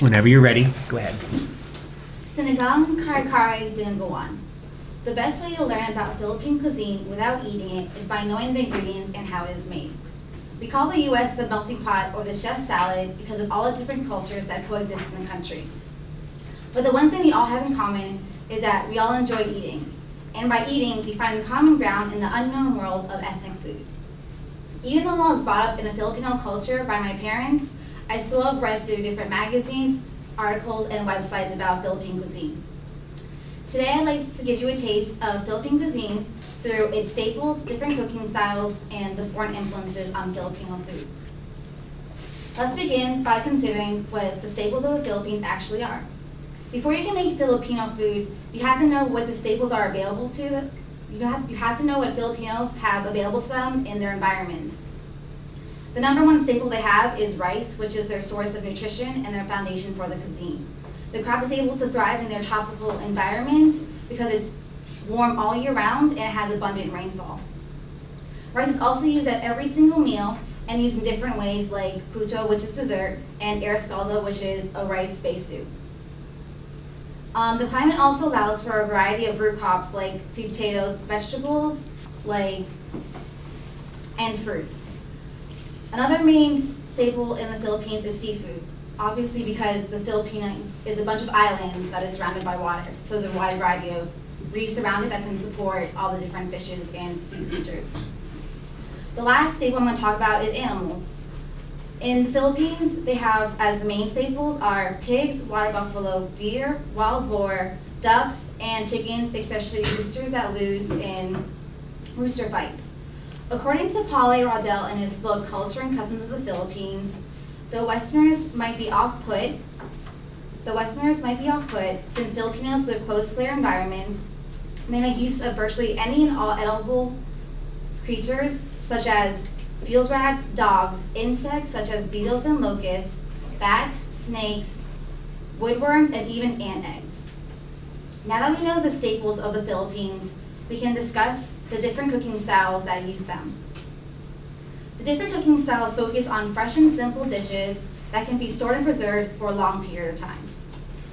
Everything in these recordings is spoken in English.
Whenever you're ready, go ahead. Sinigang kare-kare dinuguan. The best way to learn about Philippine cuisine without eating it is by knowing the ingredients and how it is made. We call the U.S. the melting pot or the chef's salad because of all the different cultures that coexist in the country. But the one thing we all have in common is that we all enjoy eating. And by eating, we find common ground in the unknown world of ethnic food. Even though I was brought up in a Filipino culture by my parents, I still have read through different magazines, articles, and websites about Philippine cuisine. Today I'd like to give you a taste of Philippine cuisine through its staples, different cooking styles, and the foreign influences on Filipino food. Let's begin by considering what the staples of the Philippines actually are. Before you can make Filipino food, you have to know what the staples are available to them. You have to know what Filipinos have available to them in their environment. The number one staple they have is rice, which is their source of nutrition and their foundation for the cuisine. The crop is able to thrive in their tropical environment because it's warm all year round and it has abundant rainfall. Rice is also used at every single meal and used in different ways like puto, which is dessert, and arroz caldo, which is a rice-based soup. The climate also allows for a variety of root crops like sweet potatoes, vegetables, and fruits. Another main staple in the Philippines is seafood, obviously because the Philippines is a bunch of islands that is surrounded by water. So there's a wide variety of reefs around it that can support all the different fishes and sea creatures. The last staple I'm going to talk about is animals. In the Philippines, they have as the main staples are pigs, water buffalo, deer, wild boar, ducks, and chickens, especially roosters that lose in rooster fights. According to Paul A. Rodell in his book, Culture and Customs of the Philippines, the Westerners might be off-put since Filipinos live close to their environment. They make use of virtually any and all edible creatures, such as field rats, dogs, insects such as beetles and locusts, bats, snakes, woodworms, and even ant eggs. Now that we know the staples of the Philippines, we can discuss the different cooking styles that use them. The different cooking styles focus on fresh and simple dishes that can be stored and preserved for a long period of time.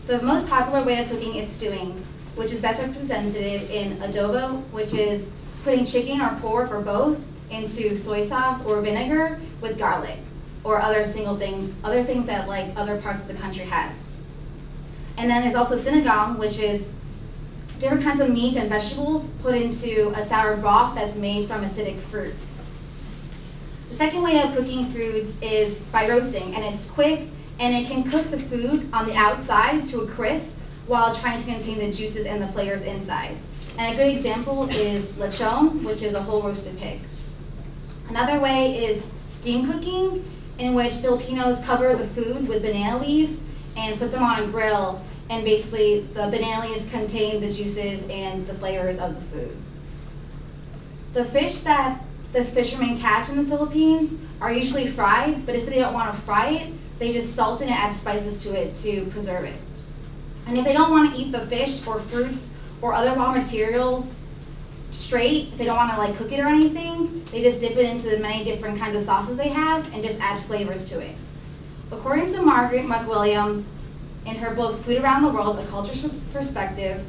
The most popular way of cooking is stewing, which is best represented in adobo, which is putting chicken or pork or both into soy sauce or vinegar with garlic or other things that like other parts of the country has. And then there's also sinigang, which is different kinds of meat and vegetables put into a sour broth that's made from acidic fruit. The second way of cooking foods is by roasting, and it's quick and it can cook the food on the outside to a crisp while trying to contain the juices and the flavors inside. And a good example is lechon, which is a whole roasted pig. Another way is steam cooking, in which Filipinos cover the food with banana leaves and put them on a grill, and basically the banana leaves contain the juices and the flavors of the food. The fish that the fishermen catch in the Philippines are usually fried, but if they don't want to fry it, they just salt it and add spices to it to preserve it. And if they don't want to eat the fish or fruits or other raw materials straight, if they don't want to cook it or anything, they just dip it into the many different kinds of sauces they have and just add flavors to it. According to Margaret McWilliams, in her book Food Around the World, A Cultural Perspective,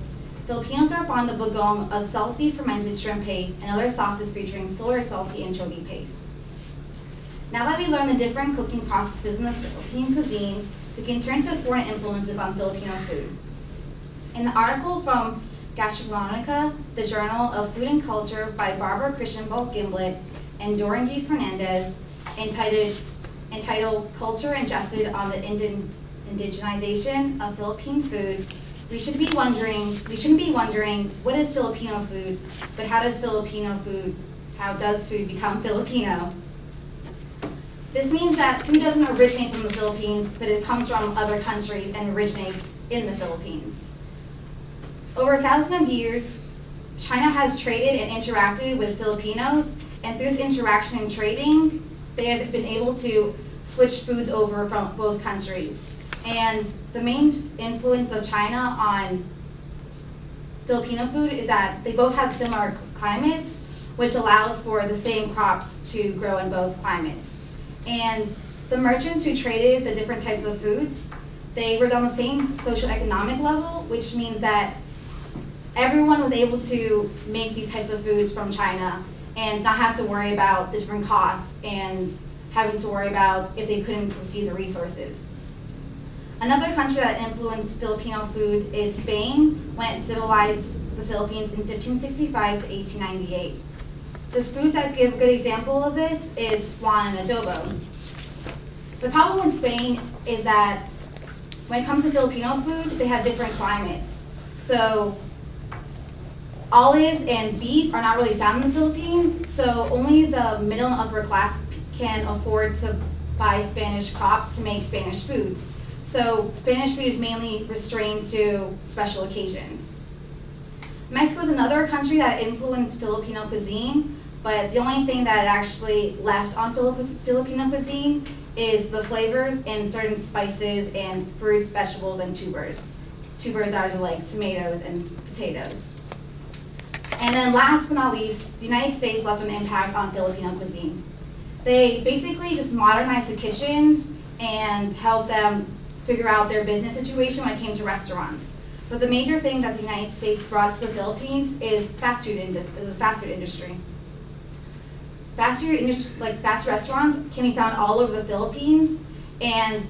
Filipinos are fond of bagong, a salty fermented shrimp paste, and other sauces featuring soy or salty anchovy paste. Now that we learned the different cooking processes in the Philippine cuisine, we can turn to foreign influences on Filipino food. In the article from Gastronomica, the Journal of Food and Culture by Barbara Christian-Bolt Gimblett and Doran G. Fernandez, entitled Culture Ingested on the Indigenization of Philippine Food, we shouldn't be wondering what is Filipino food, but how does food become Filipino? This means that food doesn't originate from the Philippines, but it comes from other countries and originates in the Philippines. Over 1,000 years, China has traded and interacted with Filipinos, and through this interaction and trading, they have been able to switch foods over from both countries. And the main influence of China on Filipino food is that they both have similar climates, which allows for the same crops to grow in both climates. And the merchants who traded the different types of foods They were on the same socioeconomic level, which means that everyone was able to make these types of foods from China and not have to worry about the different costs and having to worry about if they couldn't receive the resources. Another country that influenced Filipino food is Spain when it civilized the Philippines in 1565 to 1898. The foods that give a good example of this is flan and adobo. The problem in Spain is that when it comes to Filipino food, they have different climates. So olives and beef are not really found in the Philippines, so only the middle and upper class can afford to buy Spanish crops to make Spanish foods. So Spanish food is mainly restrained to special occasions. Mexico is another country that influenced Filipino cuisine, but the only thing that actually left on Filipino cuisine is the flavors in certain spices and fruits, vegetables, and tubers. Tubers are like tomatoes and potatoes. And then last but not least, the United States left an impact on Filipino cuisine. They basically just modernized the kitchens and helped them figure out their business situation when it came to restaurants. But the major thing that the United States brought to the Philippines is the fast food industry. Fast food restaurants can be found all over the Philippines, and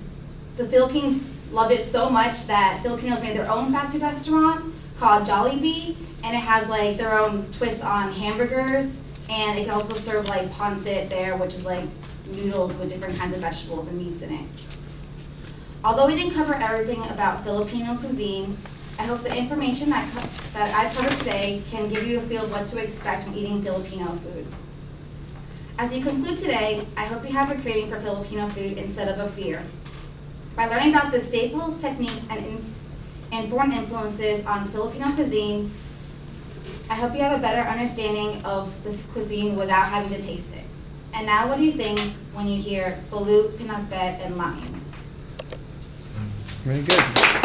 the Philippines loved it so much that Filipinos made their own fast food restaurant called Jollibee, and it has like their own twist on hamburgers, and it can also serve like pancit there, which is like noodles with different kinds of vegetables and meats in it. Although we didn't cover everything about Filipino cuisine, I hope the information that I've covered today can give you a feel of what to expect when eating Filipino food. As we conclude today, I hope you have a craving for Filipino food instead of a fear. By learning about the staples, techniques, and foreign influences on Filipino cuisine, I hope you have a better understanding of the cuisine without having to taste it. And now what do you think when you hear balut, pinakbet, and laing? Very good.